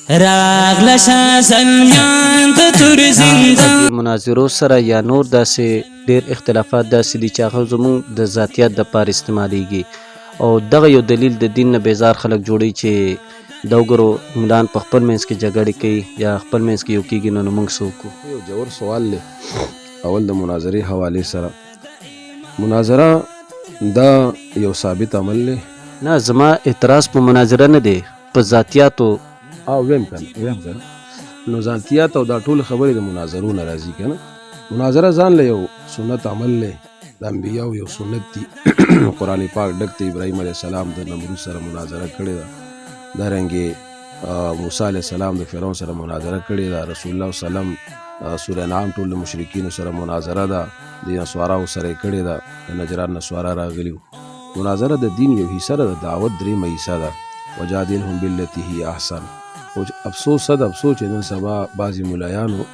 راغله شازمیان ته تور زندان مناظرو سره یا نور داسې ډېر اختلافات داسې دي چې هغه زموږ د ذاتیت دپاره استعمالیږي او دغه یو دلیل د دین نه بیزار خلک جوړوي چې د وګړو ملان په خپل منځ کې جګړې کوي یا خپل منځ کې یو کېږي نو موږ څه وکړو. یو جوړ سوال دی اول د مناظرې حوالې سره. مناظره دا یو ثابت عمل دی. نه زما اعتراض په مناظره نه دی، په ذاتیاتو ویم کنه نو ذاتیات او دا ټول خبرې د مناظرو نه راځي کنه. مناظره ځان له یو سنت عمل دی، د انبیاو یو سنت دی. قرآن پاک ډک دی. ابراهیم علیه السلام د نمرود سره مناظره کړې ده، دارنګې موسی علیه السلام د فرعون سره مناظره کړې ده، رسول الله صلی الله علیه وسلم سوره انعام ټول د مشرکینو سره مناظره ده، د نسواراو سره یې کړې ده، د نجران نسوارا راغلي وو. مناظره د دین یو حصه ده، د دعوت درېیمه حصه ده. وجادلهم بالتي هي احسن. افسوس صد افسوس چې نن سبا بعضې ملایانو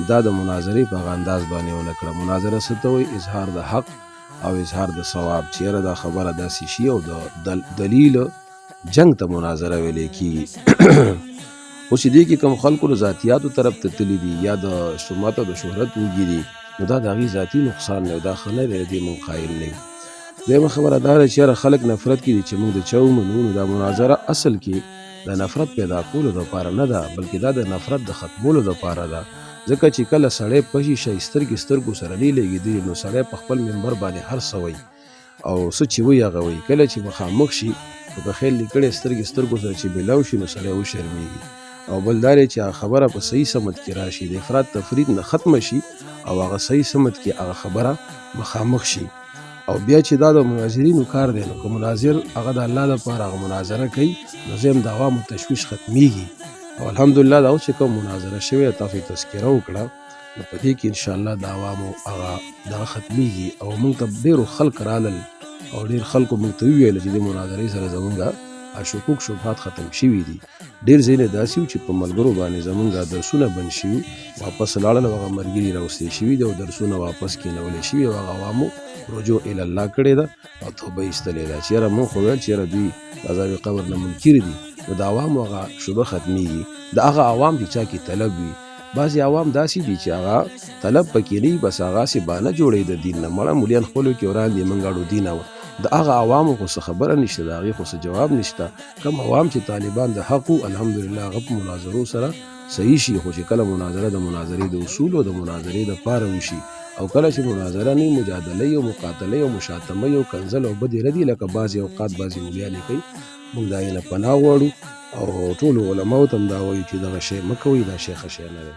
دا د مناظرې په هغه انداز باندې ونه کړه. مناظره څه ته وایي؟ اظهار د حق او اظهار د ثواب. چیرې دا خبره داسې شي او د دلیل جنگ ته مناظره ویلې کېږي. اوس چې دې کې کوم خلکو د ذاتیاتو طرف ته تللي دي یا د سمت او د شهرت وږي دي، نو دا د هغې ذاتي نقصان دی، دا ښه نه دی، دې موږ قایل نه یو. دویمه خبره دا ده چې یاره خلک نفرت کې دي چې موږ د چا ومنو، نو دا مناظره اصل کې د نفرت پیدا کولو دپاره نه ده، بلکې دا د نفرت د ختمولو دپاره ده. ځکه چې کله سړی پشي شي سترګې سترګو سره نه لګېدلي، نو سړی په خپل منبر باندې هر څه وایي او څه چې وایي هغه وایي. کله چې مخامخ شي نو په خیل لیکړې سترګې سترګو سره چې میلاو شي، نو سړی وشرمېږي. او بل دا دی چې هغه خبره په صحیح سمت کې راشي، د افراط تفرید نه ختمه شي او هغه صحیح سمت کې هغه خبره مخامخ شي. او بیا چې دا د مناظرینو کار دی، نو که مناظر هغه د الله دپاره هغه مناظره کوي، نو زه هم د عوامو تشویش ختمیږي. او الحمدلله دا اوس چې کوم مناظره شوې تاسو یې تذکره وکړه، نو په دې کې انشاءالله د عوامو هغه دغه ختمیږي. او موږ ته ډېرو خلک رالل او ډېر خلکو موږ ته وویل چې د مناظرې سره زمونږ شکوک شبهات ختم شوي دي. ډېر ځایونه داسې وو چې په ملګرو باندې زمونږ درسونه بند شوي، واپس لاړل او هغه ملګري راوستې شوي دي او درسونه واپس کېنولې شوي او هغه عوامو رجوع الله کړې ده او توبه ایستلې ده چې یاره موږ خو ویل چې یاره دوی د عذاب قبر نه منکر دي، نو د عوامو هغه شبه ختمیږي. د هغه عوام چې چا کې طلب وي، بعضې عوام داسې دي چې هغه طلب پکې نه وي، بس هغسې بانه جوړوي د دین نه. مړه مولیان خپلو کې وړاندې موږ اړو دین وه، د هغه عوامو خو څه خبره نشته، د هغې خو څه جواب نشته. کم عوام چې طالبان د حق وو، الحمدلله هغه په مناظرو سره صحیح شي. خو چې کله مناظره د مناظرې د اصولو د مناظرې دپاره وشي او کله چې مناظره نه مجادله او مقاتله او مشاتمه او کنزل او بدې ردي لکه بعضې اوقات بعضې مولیانې کوي، موږ د هغې نه پناه غواړو او ټولو علماو ته هم دا وایو چې دغه شی مه کوئ، دا شی ښه شی نه دی.